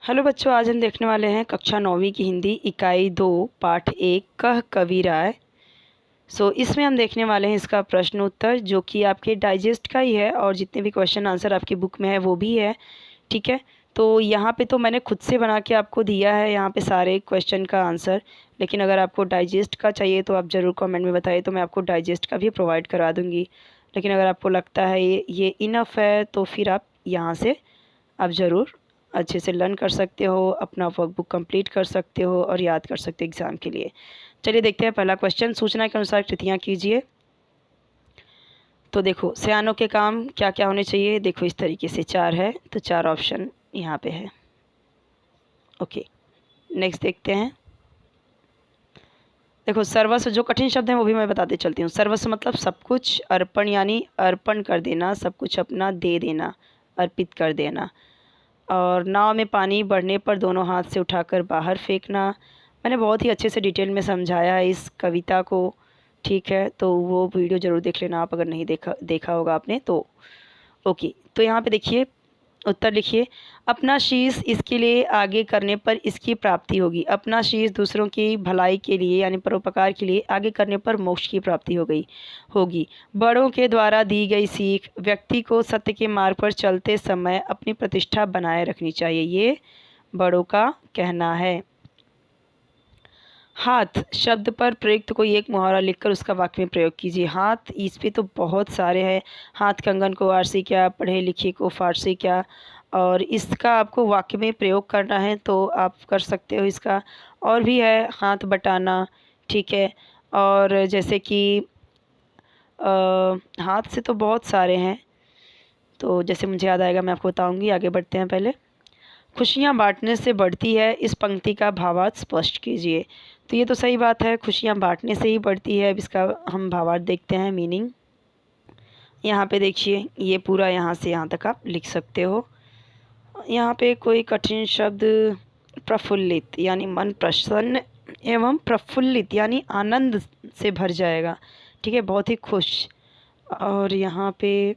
Hello बच्चों, आज हम देखने वाले हैं कक्षा 9वीं की हिंदी इकाई 2 पाठ 1 कह कवि राय। इसमें हम देखने वाले हैं इसका प्रश्न उत्तर, जो कि आपके डाइजेस्ट का ही है और जितने भी क्वेश्चन आंसर आपकी बुक में है वो भी है। ठीक है, तो यहाँ पे तो मैंने खुद से बना के आपको दिया है यहाँ पे सारे क्वेश्चन का आंसर, लेकिन अगर आपको डाइजेस्ट का चाहिए तो आप ज़रूर कमेंट में बताइए, तो मैं आपको डाइजेस्ट का भी प्रोवाइड करा दूँगी। लेकिन अगर आपको लगता है ये इनफ है तो फिर आप यहाँ से आप ज़रूर अच्छे से लर्न कर सकते हो, अपना वर्कबुक कंप्लीट कर सकते हो और याद कर सकते हो एग्ज़ाम के लिए। चलिए देखते हैं पहला क्वेश्चन। सूचना के अनुसार कृतियाँ कीजिए। तो देखो, सयानों के काम क्या क्या होने चाहिए। देखो इस तरीके से 4 है, तो 4 ऑप्शन यहाँ पे है। ओके, नेक्स्ट देखते हैं। देखो, सर्वस्व जो कठिन शब्द हैं वो भी मैं बताते चलती हूँ। सर्वस्व मतलब सब कुछ, अर्पण यानी अर्पण कर देना, सब कुछ अपना दे देना, अर्पित कर देना। और नाव में पानी बढ़ने पर दोनों हाथ से उठाकर बाहर फेंकना। मैंने बहुत ही अच्छे से डिटेल में समझाया है इस कविता को। ठीक है, तो वो वीडियो ज़रूर देख लेना आप, अगर नहीं देखा होगा आपने तो। ओके, तो यहाँ पे देखिए, उत्तर लिखिए। अपना शीश इसके लिए आगे करने पर इसकी प्राप्ति होगी। अपना शीश दूसरों की भलाई के लिए यानी परोपकार के लिए आगे करने पर मोक्ष की प्राप्ति होगी। बड़ों के द्वारा दी गई सीख व्यक्ति को सत्य के मार्ग पर चलते समय अपनी प्रतिष्ठा बनाए रखनी चाहिए, ये बड़ों का कहना है। हाथ शब्द पर प्रयुक्त कोई एक मुहावरा लिखकर उसका वाक्य में प्रयोग कीजिए। हाथ, इस पे तो बहुत सारे हैं। हाथ कंगन को आरसी क्या, पढ़े लिखे को फारसी क्या। और इसका आपको वाक्य में प्रयोग करना है तो आप कर सकते हो इसका। और भी है, हाथ बटाना। ठीक है, और जैसे कि हाथ से तो बहुत सारे हैं, तो जैसे मुझे याद आएगा मैं आपको बताऊंगी। आगे बढ़ते हैं। पहले, खुशियाँ बाँटने से बढ़ती है, इस पंक्ति का भावार्थ स्पष्ट कीजिए। तो ये तो सही बात है, खुशियाँ बाँटने से ही बढ़ती है। अब इसका हम भावार्थ देखते हैं, मीनिंग। यहाँ पे देखिए, ये पूरा यहाँ से यहाँ तक आप लिख सकते हो। यहाँ पे कोई कठिन शब्द, प्रफुल्लित यानी मन प्रसन्न एवं प्रफुल्लित यानी आनंद से भर जाएगा। ठीक है, बहुत ही खुश। और यहाँ पे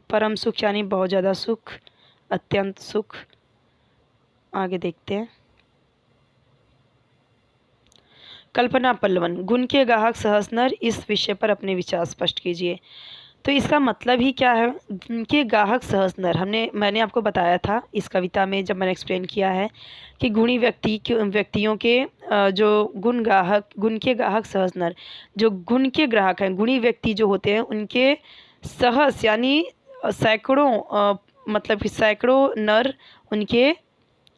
परम सुख यानी बहुत ज़्यादा सुख, अत्यंत सुख। आगे देखते हैं। कल्पना पल्लवन, गुण के गाहक सहसनर, इस विषय पर अपने विचार स्पष्ट कीजिए। तो इसका मतलब ही क्या है? गुण के गाहक सहसनर, मैंने आपको बताया था इस कविता में जब मैंने एक्सप्लेन किया है कि गुणी व्यक्तियों के जो गुण के गाहक सहसनर, जो गुण के ग्राहक हैं, गुणी व्यक्ति जो होते हैं उनके सहस यानी सैकड़ों, मतलब कि सैकड़ों नर उनके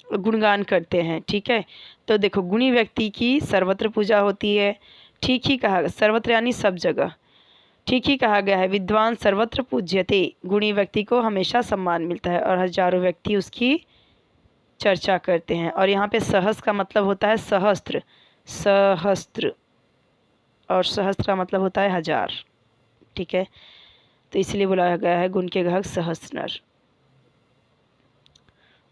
गुणगान करते हैं। ठीक है, तो देखो, गुणी व्यक्ति की सर्वत्र पूजा होती है। ठीक ही कहा, सर्वत्र यानी सब जगह। ठीक ही कहा गया है, विद्वान सर्वत्र पूज्यते। गुणी व्यक्ति को हमेशा सम्मान मिलता है और हजारों व्यक्ति उसकी चर्चा करते हैं। और यहाँ पे सहस्र का मतलब होता है सहस्त्र, सहस्त्र, और सहस्त्र का मतलब होता है हजार। ठीक है, तो इसलिए बुलाया गया है गुण के ग्राहक सहस्त्र।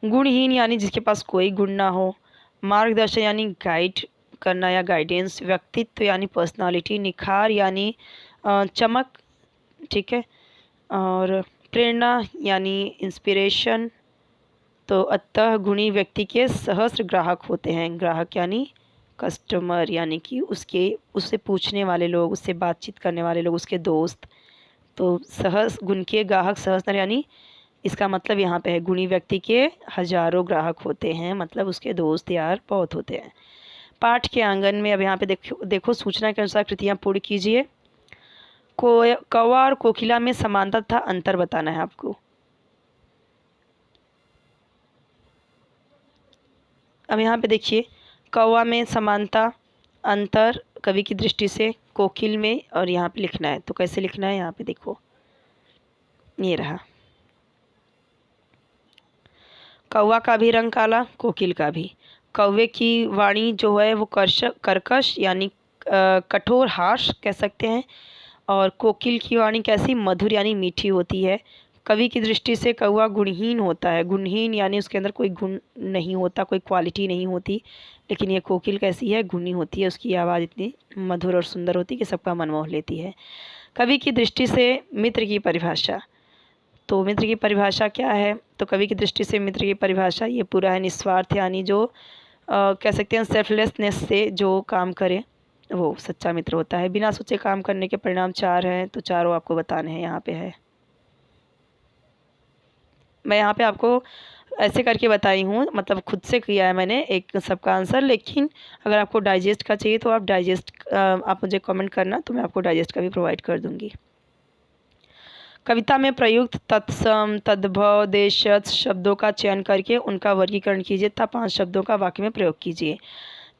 गुणहीन यानी जिसके पास कोई गुण ना हो। मार्गदर्शन यानी गाइड करना या गाइडेंस। व्यक्तित्व यानी पर्सनालिटी। निखार यानी चमक। ठीक है, और प्रेरणा यानी इंस्पिरेशन। तो अतः गुणी व्यक्ति के सहस्र ग्राहक होते हैं। ग्राहक यानी कस्टमर, यानी कि उससे पूछने वाले लोग, उससे बातचीत करने वाले लोग, उसके दोस्त। तो सहस्र गुण के ग्राहक सहस्र यानी इसका मतलब यहाँ पे है गुणी व्यक्ति के हजारों ग्राहक होते हैं, मतलब उसके दोस्त यार बहुत होते हैं। पाठ के आंगन में अब यहाँ पे देखो सूचना के अनुसार कृतियाँ पूर्ण कीजिए। कौवा और कोकिला में समानता तथा अंतर बताना है आपको। अब यहाँ पे देखिए, कौवा में समानता, अंतर कवि की दृष्टि से, कोकिल में, और यहाँ पे लिखना है। तो कैसे लिखना है, यहाँ पे देखो, ये रहा। कौवा का भी रंग काला, कोकिल का भी। कौवे की वाणी जो है वो कर्कश यानी कठोर, हार्श कह सकते हैं। और कोकिल की वाणी कैसी, मधुर यानी मीठी होती है। कवि की दृष्टि से कौवा गुणहीन होता है। गुणहीन यानी उसके अंदर कोई गुण नहीं होता, कोई क्वालिटी नहीं होती। लेकिन ये कोकिल कैसी है, गुणी होती है। उसकी आवाज़ इतनी मधुर और सुंदर होती है कि सबका मन मोह लेती है। कवि की दृष्टि से मित्र की परिभाषा, तो मित्र की परिभाषा क्या है? तो कवि की दृष्टि से मित्र की परिभाषा ये पूरा है निस्वार्थ, यानी जो कह सकते हैं सेल्फलेसनेस से जो काम करे वो सच्चा मित्र होता है। बिना सोचे काम करने के परिणाम 4 हैं, तो चारों आपको बताने हैं, यहाँ पे है। मैं यहाँ पे आपको ऐसे करके बताई हूँ, मतलब खुद से किया है मैंने एक सबका आंसर, लेकिन अगर आपको डाइजेस्ट का चाहिए तो आप डाइजेस्ट आप मुझे कमेंट करना, तो मैं आपको डाइजेस्ट का भी प्रोवाइड कर दूँगी। कविता में प्रयुक्त तत्सम, तद्भव, देशज शब्दों का चयन करके उनका वर्गीकरण कीजिए तथा 5 शब्दों का वाक्य में प्रयोग कीजिए।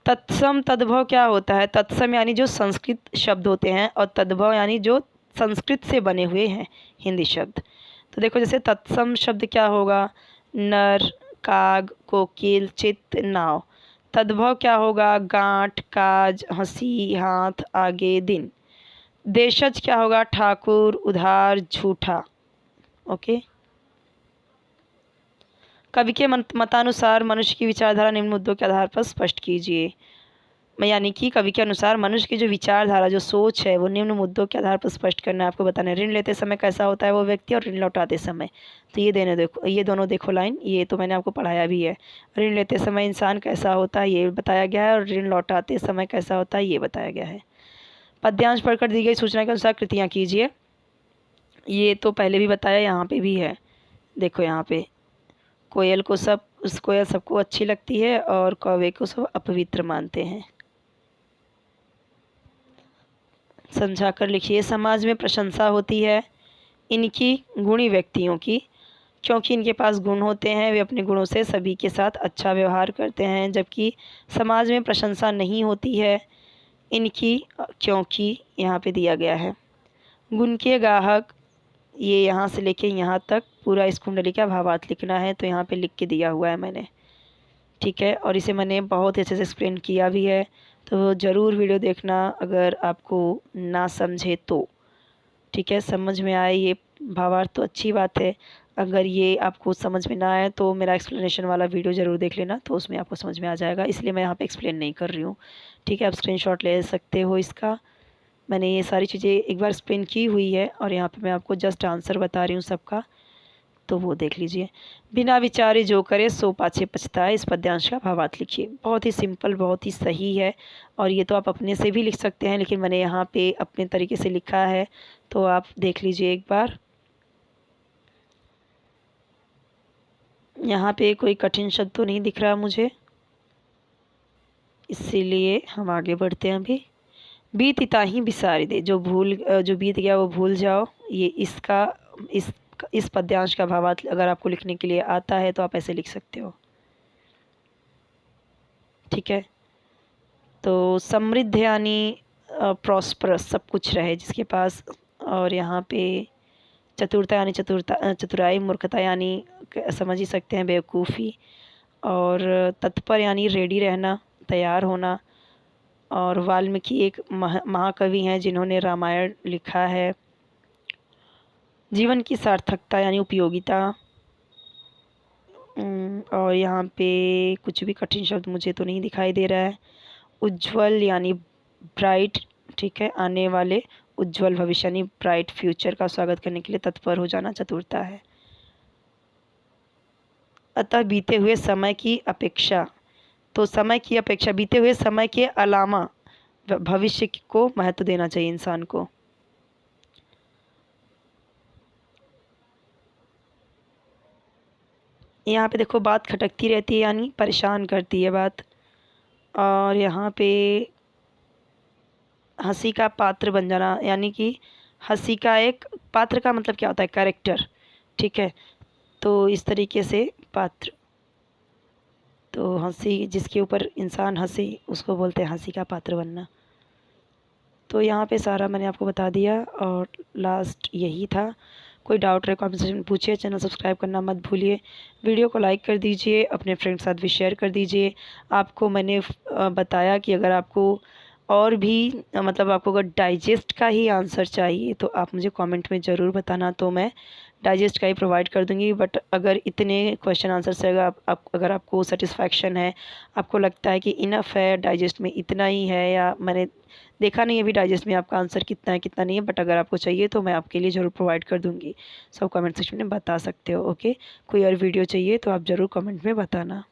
तत्सम तद्भव क्या होता है? तत्सम यानी जो संस्कृत शब्द होते हैं, और तद्भव यानी जो संस्कृत से बने हुए हैं हिंदी शब्द। तो देखो जैसे तत्सम शब्द क्या होगा? नर, काग, कोकिल, चित्त, नाव। तद्भव क्या होगा? गांठ, काज, हंसी, हाथ, आगे, दिन। देशज क्या होगा? ठाकुर, उधार, झूठा। ओके। कवि के मतानुसार मनुष्य की विचारधारा निम्न मुद्दों के आधार पर स्पष्ट कीजिए। यानी कि कवि के अनुसार मनुष्य की जो विचारधारा, जो सोच है, वो निम्न मुद्दों के आधार पर स्पष्ट करना है, आपको बताना है। ऋण लेते समय कैसा होता है वो व्यक्ति, और ऋण लौटाते समय। तो ये दोनों देखो लाइन, ये तो मैंने आपको पढ़ाया भी है। ऋण लेते समय इंसान कैसा होता है ये बताया गया है, और ऋण लौटाते समय कैसा होता है ये बताया गया है। पद्यांश पढ़कर दी गई सूचना के अनुसार कृतियाँ कीजिए। ये तो पहले भी बताया, यहाँ पे भी है। देखो यहाँ पे कोयल सबको अच्छी लगती है, और कौवे को सब अपवित्र मानते हैं। समझा कर लिखिए। समाज में प्रशंसा होती है इनकी गुणी व्यक्तियों की, क्योंकि इनके पास गुण होते हैं, वे अपने गुणों से सभी के साथ अच्छा व्यवहार करते हैं। जबकि समाज में प्रशंसा नहीं होती है इनकी, क्योंकि यहाँ पे दिया गया है गुण के गाहक, ये यहाँ से लेके यहाँ तक पूरा इस कुंडली का भावार्थ लिखना है, तो यहाँ पे लिख के दिया हुआ है मैंने, ठीक है। और इसे मैंने बहुत अच्छे से एक्सप्लेन किया भी है, तो ज़रूर वीडियो देखना अगर आपको ना समझे तो, ठीक है। समझ में आए ये भावार्थ तो अच्छी बात है, अगर ये आपको समझ में ना आए तो मेरा एक्सप्लेनेशन वाला वीडियो ज़रूर देख लेना, तो उसमें आपको समझ में आ जाएगा। इसलिए मैं यहाँ पे एक्सप्लेन नहीं कर रही हूँ, ठीक है। आप स्क्रीनशॉट ले सकते हो इसका, मैंने ये सारी चीज़ें एक बार एक्सप्लेन की हुई है, और यहाँ पे मैं आपको जस्ट आंसर बता रही हूँ सबका, तो वो देख लीजिए। बिना विचारे जो करे सो पाछे पछताए, इस पद्यांश का भावार्थ लिखिए। बहुत ही सिंपल, बहुत ही सही है, और ये तो आप अपने से भी लिख सकते हैं, लेकिन मैंने यहाँ पे अपने तरीके से लिखा है, तो आप देख लीजिए एक बार। यहाँ पे कोई कठिन शब्द तो नहीं दिख रहा मुझे, इसीलिए हम आगे बढ़ते हैं अभी। बीतिता ही बिसारी दे, जो बीत गया वो भूल जाओ। ये इस पद्यांश का भावार्थ अगर आपको लिखने के लिए आता है तो आप ऐसे लिख सकते हो, ठीक है। तो समृद्ध यानी प्रॉस्परस, सब कुछ रहे जिसके पास। और यहाँ पे चतुरता यानी चतुराई, मूर्खता यानी समझ ही सकते हैं बेवकूफ़ी, और तत्पर यानी रेडी रहना, तैयार होना। और वाल्मीकि एक महाकवि हैं जिन्होंने रामायण लिखा है। जीवन की सार्थकता यानी उपयोगिता। और यहाँ पे कुछ भी कठिन शब्द मुझे तो नहीं दिखाई दे रहा है। उज्ज्वल यानी ब्राइट, ठीक है, आने वाले उज्ज्वल भविष्य यानी ब्राइट फ्यूचर का स्वागत करने के लिए तत्पर हो जाना चतुरता है। अतः बीते हुए समय की अपेक्षा, तो समय की अपेक्षा बीते हुए समय के अलावा भविष्य को महत्व देना चाहिए इंसान को। यहाँ पे देखो बात खटकती रहती है यानी परेशान करती है बात। और यहाँ पे हंसी का पात्र बन जाना, यानी कि हंसी का एक पात्र का मतलब क्या होता है? कैरेक्टर, ठीक है। तो इस तरीके से पात्र, तो हंसी जिसके ऊपर इंसान हंसे उसको बोलते हैं हंसी का पात्र बनना। तो यहाँ पे सारा मैंने आपको बता दिया, और लास्ट यही था। कोई डाउट रहे कमेंट पूछिए, चैनल सब्सक्राइब करना मत भूलिए, वीडियो को लाइक कर दीजिए, अपने फ्रेंड के साथ भी शेयर कर दीजिए। आपको मैंने बताया कि अगर आपको और भी मतलब आपको अगर डाइजेस्ट का ही आंसर चाहिए तो आप मुझे कमेंट में ज़रूर बताना, तो मैं डाइजेस्ट का ही प्रोवाइड कर दूँगी। बट अगर इतने क्वेश्चन आंसर से अगर अगर आपको सेटिस्फैक्शन है, आपको लगता है कि इनफ है डाइजेस्ट में, इतना ही है, या मैंने देखा नहीं अभी डाइजेस्ट में आपका आंसर कितना है कितना नहीं है, बट अगर आपको चाहिए तो मैं आपके लिए ज़रूर प्रोवाइड कर दूँगी। सब कमेंट सेक्शन में बता सकते हो। ओके, कोई और वीडियो चाहिए तो आप ज़रूर कमेंट में बताना।